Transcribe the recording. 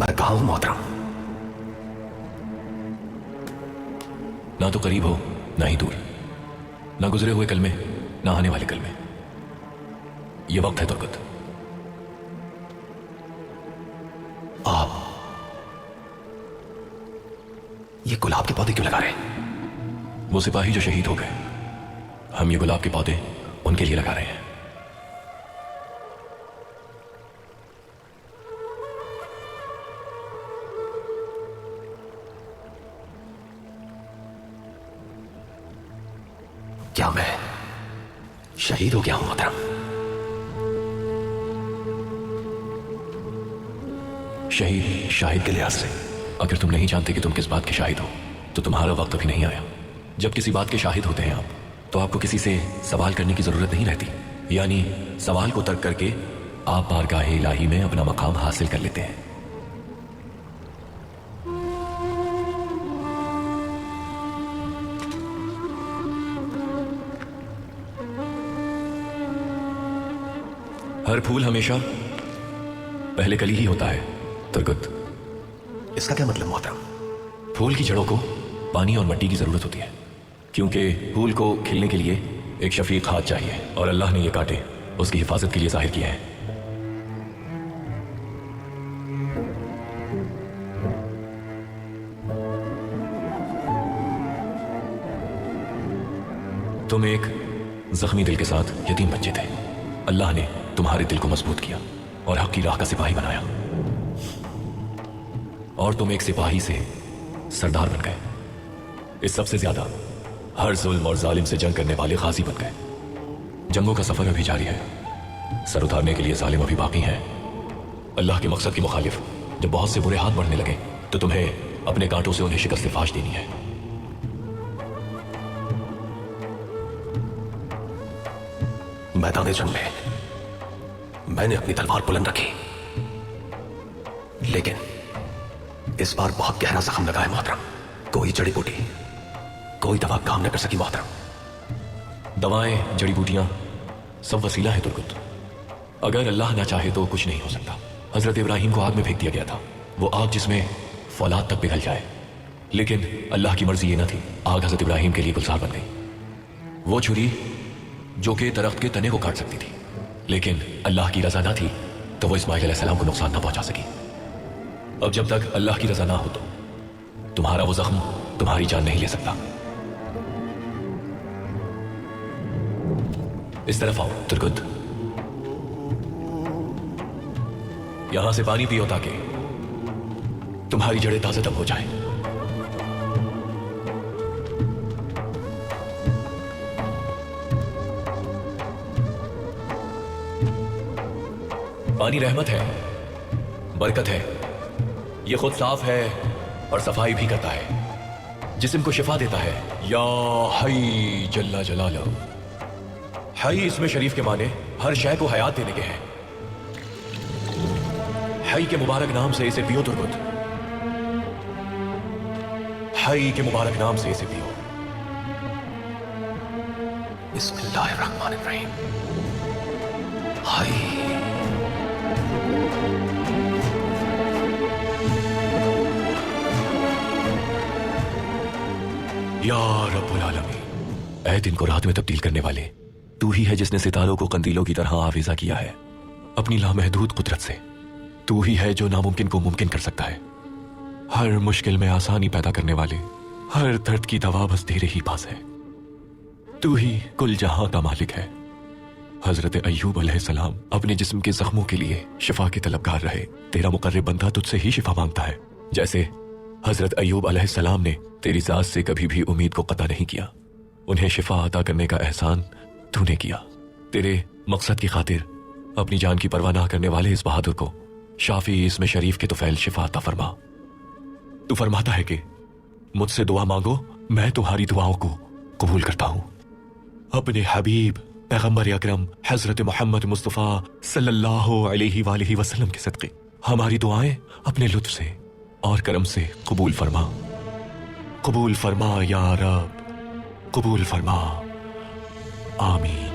मैं कहाँ हूं मोहतरम? ना तो करीब हो ना ही दूर, ना गुजरे हुए कल में ना आने वाले कल में। ये वक्त है तुर्गत। आप ये गुलाब के पौधे क्यों लगा रहे हैं? वो सिपाही जो शहीद हो गए, हम ये गुलाब के पौधे उनके लिए लगा रहे हैं। क्या मैं शहीद हो गया हूं मोहतरम? शहीद शाहिद के लिहाज से अगर तुम नहीं जानते कि तुम किस बात के शाहिद हो तो तुम्हारा वक्त अभी नहीं आया। जब किसी बात के शाहिद होते हैं आप, तो आपको किसी से सवाल करने की जरूरत नहीं रहती, यानी सवाल को तर्क करके आप बारगाह इलाही में अपना मकाम हासिल कर लेते हैं। हर फूल हमेशा पहले कली ही होता है तुर्गत। इसका क्या मतलब मोहतरम? फूल की जड़ों को पानी और मिट्टी की जरूरत होती है, क्योंकि फूल को खिलने के लिए एक शफीक हाथ चाहिए, और अल्लाह ने ये कांटे उसकी हिफाजत के लिए जाहिर किए हैं। तुम एक जख्मी दिल के साथ यतीम बच्चे थे। अल्लाह ने तुम्हारे दिल को मजबूत किया और हक की राह का सिपाही बनाया, और तुम एक सिपाही से सरदार बन गए। इस सबसे ज्यादा हर जुल्म और जालिम से जंग करने वाले गाजी बन गए। जंगों का सफर अभी जारी है, सर उतारने के लिए जालिम अभी बाकी हैं। अल्लाह के मकसद की मुखालिफ जब बहुत से बुरे हाथ बढ़ने लगे तो तुम्हें अपने कांटों से उन्हें शिकस्त फाश देनी है। मैदान जंग में मैंने अपनी तलवार बुलंद रखी, लेकिन इस बार बहुत गहरा जख्म लगा है मोहतरम। कोई जड़ी बूटी, कोई दवा काम न कर सकी मोहतरम। दवाएं, जड़ी बूटियां सब वसीला है तुर्गत। अगर अल्लाह ना चाहे तो कुछ नहीं हो सकता। हजरत इब्राहिम को आग में फेंक दिया गया था, वो आग जिसमें फौलाद तक पिघल जाए, लेकिन अल्लाह की मर्जी ये ना थी। आग हजरत इब्राहिम के लिए गुलजार बन गई। वो छुरी जो कि दरख्त के तने को काट सकती थी, लेकिन अल्लाह की रजा ना थी तो वो इस्माइल अलैहिस्सलाम को नुकसान ना पहुंचा सकी। अब जब तक अल्लाह की रजा ना हो तो तुम्हारा वो जख्म तुम्हारी जान नहीं ले सकता। इस तरफ आओ तुर्गत, यहां से पानी पियो ताकि तुम्हारी जड़ें ताजा दम हो जाए। पानी रहमत है, बरकत है, ये खुद साफ है और सफाई भी करता है, जिस्म को शिफा देता है। या हई जल्ला जलालहू। हई इसमें शरीफ के माने हर शय को हयात देने के हैं। हई के मुबारक नाम से इसे पियो तुर्गत, हई के मुबारक नाम से इसे पियो। बिस्मिल्लाहिर्रहमानिर्रहीम। हई या रब्बुल आलमीन। ऐ दिन को रात में तब्दील करने वाले, तू ही है जिसने सितारों को कंदीलों की तरह आवेजा किया है अपनी लामहदूद कुदरत से। तू ही है जो नामुमकिन को मुमकिन कर सकता है। हर मुश्किल में आसानी पैदा करने वाले, हर दर्द की दवा बस तेरे ही पास है। तू ही कुल जहां का मालिक है। हजरत अय्यूब अलैहिस्सलाम अपने जिस्म के जख्मों के लिए शिफा के तलबगार रहे। तेरा मुकर्रब बंदा तुझसे ही शिफा मांगता है, जैसे हजरत अय्यूब अलैहिस्सलाम ने तेरी जात से कभी भी उम्मीद को कता नहीं किया। उन्हें शिफा अता करने का एहसान तूने किया। तेरे मकसद की खातिर अपनी जान की परवाह ना करने वाले इस बहादुर को शाफी इसमें शरीफ के तुफैल शिफा अता फरमा। तू फरमाता है कि मुझसे दुआ मांगो, मैं तुम्हारी दुआओं को कबूल करता हूं। अपने हबीब पैगंबर अकरम हजरत मोहम्मद मुस्तफ़ा सल्लल्लाहु अलैहि वालैहि वसल्लम के सदक़े हमारी दुआएं अपने लुत्फ से और करम से कबूल फरमा। कबूल फरमा या रब, कबूल फरमा। आमीन।